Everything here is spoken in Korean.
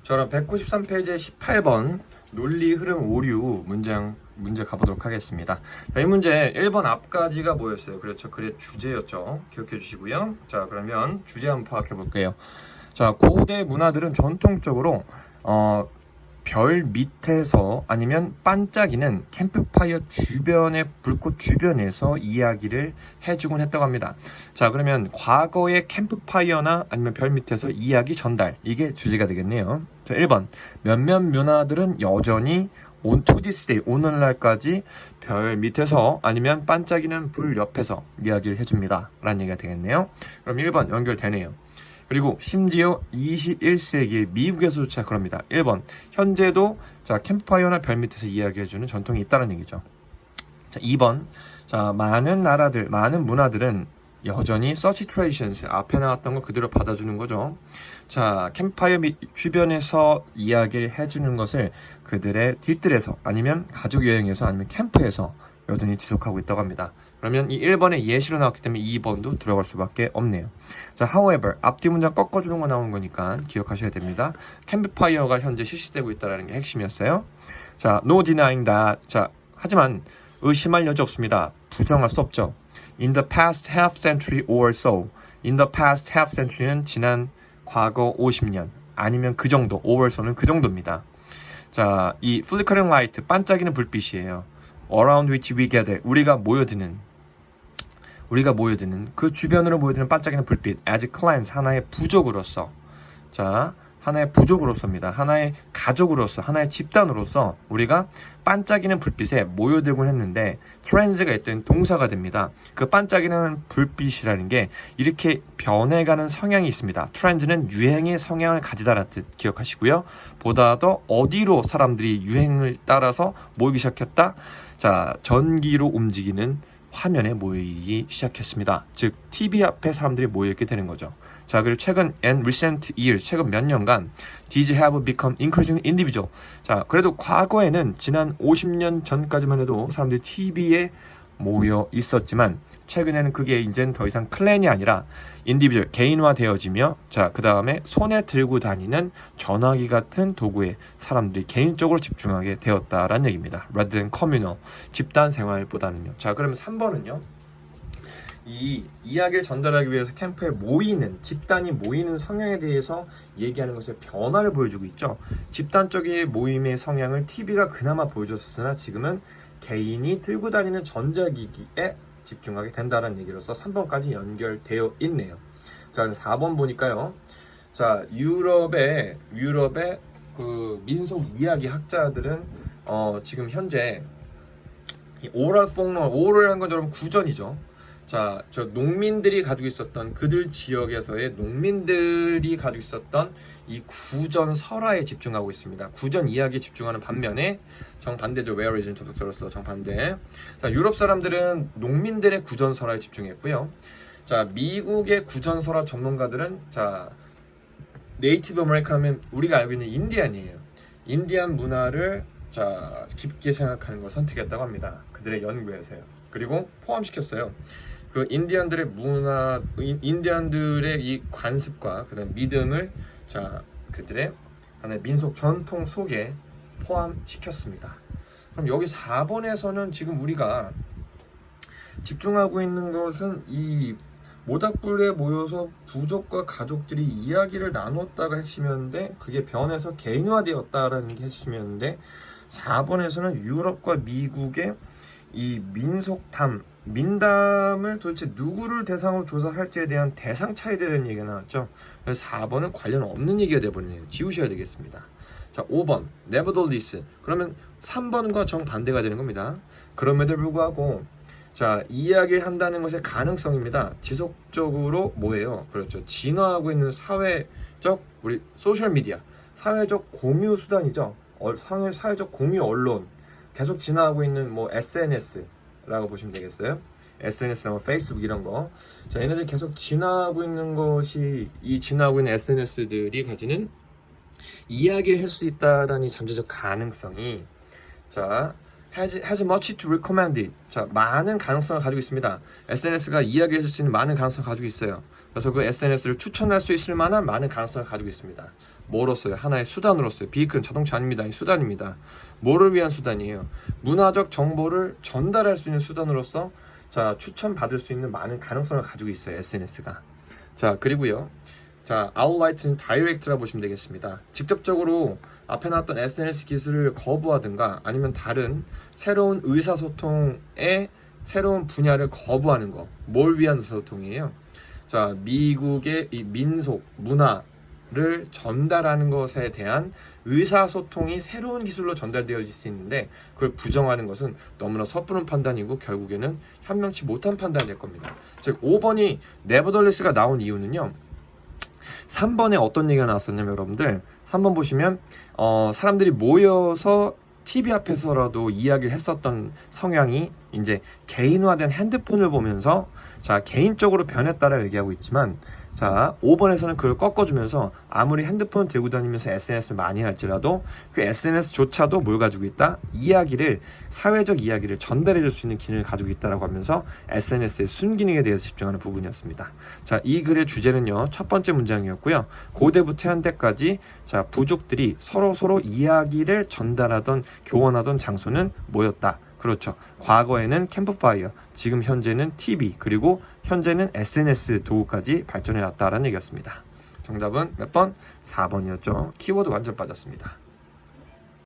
자, 그럼 193페이지 18번 논리 흐름 오류 문제 가보도록 하겠습니다. 자, 이 문제 1번 앞까지가 뭐였어요? 그렇죠. 글의 주제였죠. 기억해 주시고요. 자, 그러면 주제 한번 파악해 볼게요. 자, 고대 문화들은 전통적으로 별 밑에서 아니면 반짝이는 캠프파이어 주변의 불꽃 주변에서 이야기를 해주곤 했다고 합니다. 자, 그러면 과거의 캠프파이어나 아니면 별 밑에서 이야기 전달, 이게 주제가 되겠네요. 자, 1번 몇몇 문화들은 여전히 to this day, 오늘날까지 별 밑에서 아니면 반짝이는 불 옆에서 이야기를 해줍니다 라는 얘기가 되겠네요. 그럼 1번 연결되네요. 그리고 심지어 21세기의 미국에서조차 그럽니다. 1번 현재도 자 캠프파이어나 별 밑에서 이야기해주는 전통이 있다는 얘기죠. 자, 2번 자 많은 나라들, 많은 문화들은 여전히 such traditions, 앞에 나왔던 거 그대로 받아주는 거죠. 자, 캠프파이어 주변에서 이야기를 해주는 것을 그들의 뒤뜰에서 아니면 가족 여행에서 아니면 캠프에서 여전히 지속하고 있다고 합니다. 그러면 이 1번에 예시로 나왔기 때문에 2번도 들어갈 수밖에 없네요. 자, however, 앞뒤 문장 꺾어주는 거 나온 거니까 기억하셔야 됩니다. 캠프파이어가 현재 실시되고 있다는 게 핵심이었어요. 자, no denying that. 자, 하지만 의심할 여지 없습니다. 부정할 수 없죠. In the past half century or so. In the past half century는 지난 과거 50년 아니면 그 정도, or so는 그 정도입니다. 자, 이 flickering light, 반짝이는 불빛이에요. around which we gather, 우리가 모여드는 그 주변으로 모여드는 반짝이는 불빛, as clans, 하나의 부족으로서, 자, 하나의 부족으로서입니다. 하나의 가족으로서, 하나의 집단으로서 우리가 반짝이는 불빛에 모여들곤 했는데 트렌즈가 있던 동사가 됩니다. 그 반짝이는 불빛이라는 게 이렇게 변해가는 성향이 있습니다. 트렌즈는 유행의 성향을 가지다라는 뜻 기억하시고요. 보다 더 어디로 사람들이 유행을 따라서 모이기 시작했다? 자, 전기로 움직이는 화면에 모이기 시작했습니다. 즉 TV 앞에 사람들이 모여있게 되는 거죠. 자, 그리고 최근 and recent years, 최근 몇 년간 these have become increasingly individual. 자, 그래도 과거에는 지난 50년 전까지만 해도 사람들이 TV에 모여 있었지만 최근에는 그게 이제는 더 이상 클랜이 아니라 인디비주얼, 개인화되어지며, 자, 그 다음에 손에 들고 다니는 전화기 같은 도구에 사람들이 개인적으로 집중하게 되었다라는 얘기입니다. rather than communal, 집단 생활보다는요. 자, 그러면 3번은요. 이 이야기를 전달하기 위해서 캠프에 모이는, 집단이 모이는 성향에 대해서 얘기하는 것의 변화를 보여주고 있죠. 집단적인 모임의 성향을 TV가 그나마 보여줬으나 지금은 개인이 들고 다니는 전자기기에 집중하게 된다는 얘기로서 3번까지 연결되어 있네요. 자, 4번 보니까요. 자, 유럽의 그 민속 이야기 학자들은 지금 현재 이 오럴 폭로, 오럴이라는 건 여러분 구전이죠. 자, 저 농민들이 가지고 있었던, 그들 지역에서의 농민들이 가지고 있었던 이 구전 설화에 집중하고 있습니다. 구전 이야기에 집중하는 반면에 정반대죠. Where is는 접속사로서 정반대. 자, 유럽 사람들은 농민들의 구전 설화에 집중했고요. 자, 미국의 구전 설화 전문가들은 자, 네이티브 아메리칸은 우리가 알고 있는 인디안이에요. 인디안 문화를 자, 깊게 생각하는 걸 선택했다고 합니다. 그들의 연구에서요. 그리고 포함시켰어요. 그 인디안들의 문화, 인디안들의 이 관습과 그다음 믿음을 자, 그들의 하나의 민속 전통 속에 포함시켰습니다. 그럼 여기 4번에서는 지금 우리가 집중하고 있는 것은 이 모닥불에 모여서 부족과 가족들이 이야기를 나눴다가 핵심이었는데 그게 변해서 개인화되었다라는 게 핵심이었는데 4번에서는 유럽과 미국의 이 민담을 도대체 누구를 대상으로 조사할지에 대한 대상 차이에 대한 얘기가 나왔죠. 그래서 4번은 관련 없는 얘기가 되어버리네요. 지우셔야 되겠습니다. 자, 5번 nevertheless, 그러면 3번과 정반대가 되는 겁니다. 그럼에도 불구하고 자, 이야기를 한다는 것의 가능성입니다. 지속적으로 뭐예요? 그렇죠. 진화하고 있는 사회적, 우리 소셜미디어, 사회적 공유 수단이죠. 사회적 공유 언론, 계속 진화하고 있는 뭐 SNS라고 보시면 되겠어요. SNS나 페이스북 이런 거. 자, 얘네들 계속 진화하고 있는 것이, 이 진화하고 있는 SNS들이 가지는 이야기를 할 수 있다라는 잠재적 가능성이, 자, has much to recommend it. 자, 많은 가능성을 가지고 있습니다. SNS가 이야기해 줄 수 있는 많은 가능성을 가지고 있어요. 그래서 그 SNS를 추천할 수 있을 만한 많은 가능성을 가지고 있습니다. 뭐로써요? 하나의 수단으로서요. 비이클은 자동차 아닙니다. 수단입니다. 뭐를 위한 수단이에요? 문화적 정보를 전달할 수 있는 수단으로서 자, 추천받을 수 있는 많은 가능성을 가지고 있어요. SNS가. 자, 그리고요. 자, 아웃라이트는 다이렉트라 보시면 되겠습니다. 직접적으로 앞에 나왔던 SNS 기술을 거부하든가 아니면 다른 새로운 의사소통의 새로운 분야를 거부하는 거. 뭘 위한 의사소통이에요? 자, 미국의 이 민속, 문화를 전달하는 것에 대한 의사소통이 새로운 기술로 전달되어질 수 있는데 그걸 부정하는 것은 너무나 섣부른 판단이고 결국에는 현명치 못한 판단이 될 겁니다. 즉 5번이 네버덜레스가 나온 이유는요. 3번에 어떤 얘기가 나왔었냐면 여러분들 3번 보시면 사람들이 모여서 TV 앞에서라도 이야기를 했었던 성향이 이제 개인화된 핸드폰을 보면서 자 개인적으로 변했다라고 얘기하고 있지만 자 5번에서는 그걸 꺾어주면서 아무리 핸드폰을 들고 다니면서 SNS를 많이 할지라도 그 SNS조차도 뭘 가지고 있다? 이야기를 사회적 이야기를 전달해 줄 수 있는 기능을 가지고 있다라고 하면서 SNS의 순기능에 대해서 집중하는 부분이었습니다. 자, 이 글의 주제는요. 첫 번째 문장이었고요. 고대부터 현대까지 자 부족들이 서로 이야기를 전달하던 교환하던 장소는 뭐였다? 그렇죠. 과거에는 캠프파이어, 지금 현재는 TV, 그리고 현재는 SNS 도구까지 발전해 왔다라는 얘기였습니다. 정답은 몇 번? 4번이었죠. 키워드 완전 빠졌습니다.